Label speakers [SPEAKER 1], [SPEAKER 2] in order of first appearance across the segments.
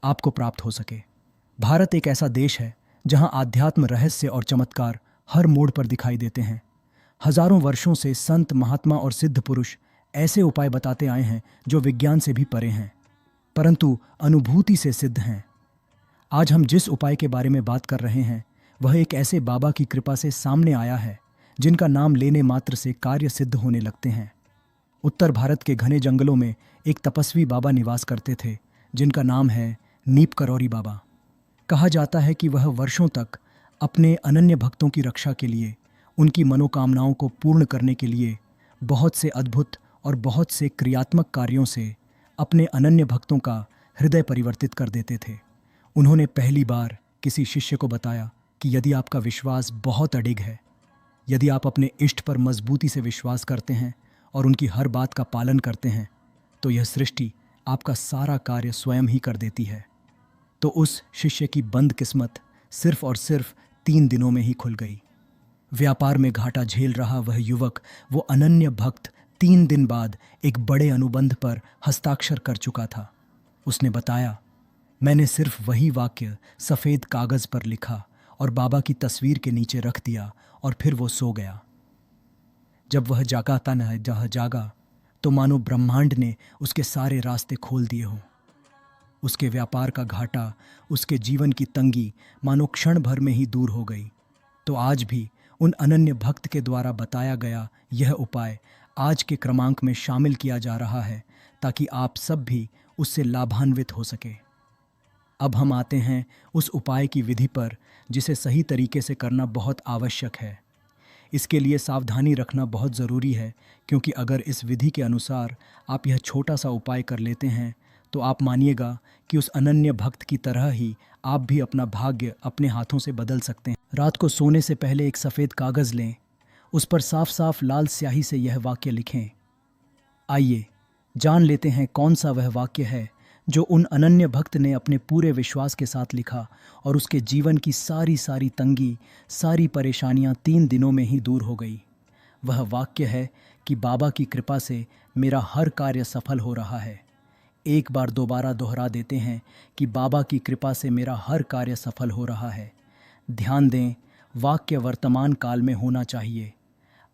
[SPEAKER 1] आपको प्राप्त हो सके। भारत एक ऐसा देश है जहां आध्यात्म, रहस्य और चमत्कार हर मोड़ पर दिखाई देते हैं। हजारों वर्षों से संत, महात्मा और सिद्ध पुरुष ऐसे उपाय बताते आए हैं जो विज्ञान से भी परे हैं, परंतु अनुभूति से सिद्ध हैं। आज हम जिस उपाय के बारे में बात कर रहे हैं वह एक ऐसे बाबा की कृपा से सामने आया है जिनका नाम लेने मात्र से कार्य सिद्ध होने लगते हैं। उत्तर भारत के घने जंगलों में एक तपस्वी बाबा निवास करते थे जिनका नाम है नीप करौरी बाबा। कहा जाता है कि वह वर्षों तक अपने अनन्य भक्तों की रक्षा के लिए, उनकी मनोकामनाओं को पूर्ण करने के लिए बहुत से अद्भुत और बहुत से क्रियात्मक कार्यों से अपने अनन्य भक्तों का हृदय परिवर्तित कर देते थे। उन्होंने पहली बार किसी शिष्य को बताया कि यदि आपका विश्वास बहुत अडिग है, यदि आप अपने इष्ट पर मजबूती से विश्वास करते हैं और उनकी हर बात का पालन करते हैं, तो यह सृष्टि आपका सारा कार्य स्वयं ही कर देती है। तो उस शिष्य की बंद किस्मत सिर्फ और सिर्फ 3 दिनों में ही खुल गई। व्यापार में घाटा झेल रहा वह युवक, वो अनन्य भक्त 3 दिन बाद एक बड़े अनुबंध पर हस्ताक्षर कर चुका था। उसने बताया, मैंने सिर्फ वही वाक्य सफ़ेद कागज़ पर लिखा और बाबा की तस्वीर के नीचे रख दिया और फिर वो सो गया। जब वह जागा तो मानो ब्रह्मांड ने उसके सारे रास्ते खोल दिए हों। उसके व्यापार का घाटा, उसके जीवन की तंगी मानो क्षण भर में ही दूर हो गई। तो आज भी उन अनन्य भक्त के द्वारा बताया गया यह उपाय आज के क्रमांक में शामिल किया जा रहा है ताकि आप सब भी उससे लाभान्वित हो सके। अब हम आते हैं उस उपाय की विधि पर जिसे सही तरीके से करना बहुत आवश्यक है। इसके लिए सावधानी रखना बहुत ज़रूरी है, क्योंकि अगर इस विधि के अनुसार आप यह छोटा सा उपाय कर लेते हैं तो आप मानिएगा कि उस अनन्य भक्त की तरह ही आप भी अपना भाग्य अपने हाथों से बदल सकते हैं। रात को सोने से पहले एक सफ़ेद कागज़ लें, उस पर साफ साफ लाल स्याही से यह वाक्य लिखें। आइए जान लेते हैं कौन सा वह वाक्य है जो उन अनन्य भक्त ने अपने पूरे विश्वास के साथ लिखा और उसके जीवन की सारी तंगी, सारी परेशानियां 3 दिनों में ही दूर हो गई। वह वाक्य है कि बाबा की कृपा से मेरा हर कार्य सफल हो रहा है। एक बार दोबारा दोहरा देते हैं कि बाबा की कृपा से मेरा हर कार्य सफल हो रहा है। ध्यान दें, वाक्य वर्तमान काल में होना चाहिए।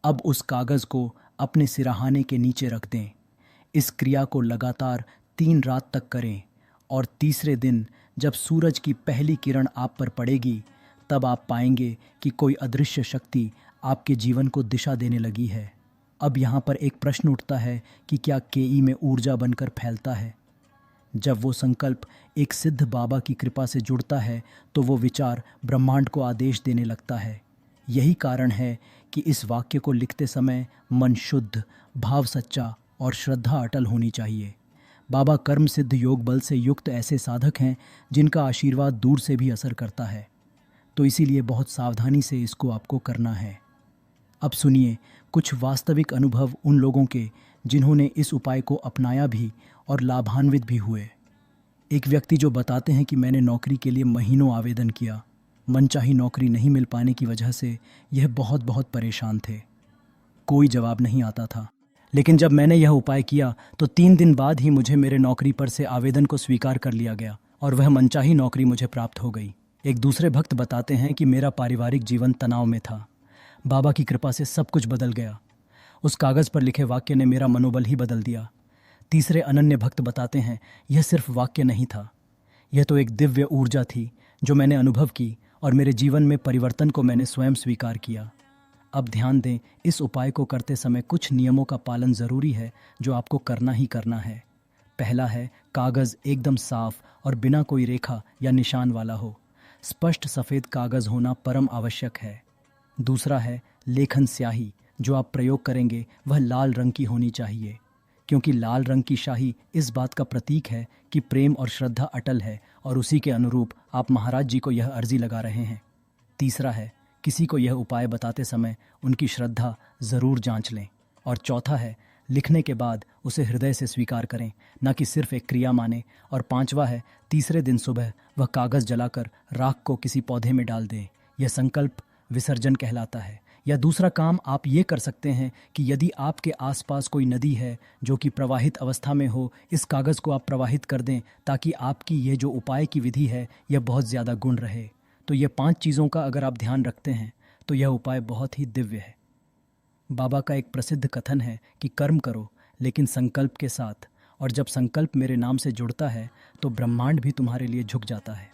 [SPEAKER 1] अब उस कागज़ को अपने सिरहाने के नीचे रख दें। इस क्रिया को लगातार 3 रात तक करें और तीसरे दिन जब सूरज की पहली किरण आप पर पड़ेगी तब आप पाएंगे कि कोई अदृश्य शक्ति आपके जीवन को दिशा देने लगी है। अब यहाँ पर एक प्रश्न उठता है कि क्या केई में ऊर्जा बनकर फैलता है? जब वो संकल्प एक सिद्ध बाबा की कृपा से जुड़ता है तो वो विचार ब्रह्मांड को आदेश देने लगता है। यही कारण है कि इस वाक्य को लिखते समय मन शुद्ध, भाव सच्चा और श्रद्धा अटल होनी चाहिए। बाबा कर्म सिद्ध योग बल से युक्त ऐसे साधक हैं जिनका आशीर्वाद दूर से भी असर करता है, तो इसीलिए बहुत सावधानी से इसको आपको करना है। अब सुनिए कुछ वास्तविक अनुभव उन लोगों के जिन्होंने इस उपाय को अपनाया भी और लाभान्वित भी हुए। एक व्यक्ति जो बताते हैं कि मैंने नौकरी के लिए महीनों आवेदन किया, मनचाही नौकरी नहीं मिल पाने की वजह से यह बहुत परेशान थे। कोई जवाब नहीं आता था, लेकिन जब मैंने यह उपाय किया तो 3 दिन बाद ही मुझे मेरे नौकरी पर से आवेदन को स्वीकार कर लिया गया और वह मनचाही नौकरी मुझे प्राप्त हो गई। एक दूसरे भक्त बताते हैं कि मेरा पारिवारिक जीवन तनाव में था। बाबा की कृपा से सब कुछ बदल गया। उस कागज़ पर लिखे वाक्य ने मेरा मनोबल ही बदल दिया। तीसरे अनन्य भक्त बताते हैं, यह सिर्फ वाक्य नहीं था, यह तो एक दिव्य ऊर्जा थी जो मैंने अनुभव की और मेरे जीवन में परिवर्तन को मैंने स्वयं स्वीकार किया। अब ध्यान दें, इस उपाय को करते समय कुछ नियमों का पालन ज़रूरी है जो आपको करना ही करना है। पहला है, कागज़ एकदम साफ और बिना कोई रेखा या निशान वाला हो। स्पष्ट सफ़ेद कागज़ होना परम आवश्यक है। दूसरा है, लेखन स्याही जो आप प्रयोग करेंगे वह लाल रंग की होनी चाहिए, क्योंकि लाल रंग की शाही इस बात का प्रतीक है कि प्रेम और श्रद्धा अटल है और उसी के अनुरूप आप महाराज जी को यह अर्जी लगा रहे हैं। तीसरा है, किसी को यह उपाय बताते समय उनकी श्रद्धा ज़रूर जांच लें। और चौथा है, लिखने के बाद उसे हृदय से स्वीकार करें, न कि सिर्फ एक क्रिया माने। और पांचवा है, तीसरे दिन सुबह वह कागज़ जलाकर राख को किसी पौधे में डाल दें। यह संकल्प विसर्जन कहलाता है, या दूसरा काम आप ये कर सकते हैं कि यदि आपके आसपास कोई नदी है जो कि प्रवाहित अवस्था में हो, इस कागज़ को आप प्रवाहित कर दें ताकि आपकी ये जो उपाय की विधि है यह बहुत ज़्यादा गुण रहे। तो ये 5 चीज़ों का अगर आप ध्यान रखते हैं तो यह उपाय बहुत ही दिव्य है। बाबा का एक प्रसिद्ध कथन है कि कर्म करो लेकिन संकल्प के साथ, और जब संकल्प मेरे नाम से जुड़ता है तो ब्रह्मांड भी तुम्हारे लिए झुक जाता है।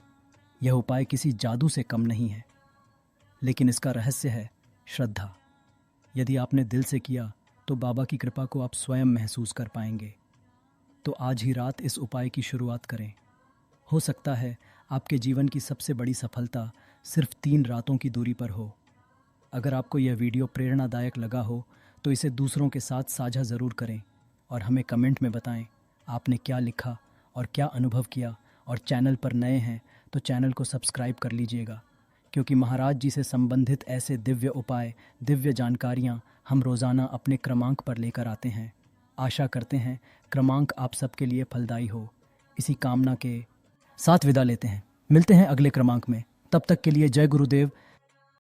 [SPEAKER 1] यह उपाय किसी जादू से कम नहीं है, लेकिन इसका रहस्य है श्रद्धा। यदि आपने दिल से किया तो बाबा की कृपा को आप स्वयं महसूस कर पाएंगे। तो आज ही रात इस उपाय की शुरुआत करें। हो सकता है आपके जीवन की सबसे बड़ी सफलता सिर्फ 3 रातों की दूरी पर हो। अगर आपको यह वीडियो प्रेरणादायक लगा हो तो इसे दूसरों के साथ साझा ज़रूर करें और हमें कमेंट में बताएं आपने क्या लिखा और क्या अनुभव किया। और चैनल पर नए हैं तो चैनल को सब्सक्राइब कर लीजिएगा, क्योंकि महाराज जी से संबंधित ऐसे दिव्य उपाय, दिव्य जानकारियाँ हम रोज़ाना अपने क्रमांक पर लेकर आते हैं। आशा करते हैं क्रमांक आप सबके लिए फलदायी हो। इसी कामना के साथ विदा लेते हैं। मिलते हैं अगले क्रमांक में। तब तक के लिए जय गुरुदेव,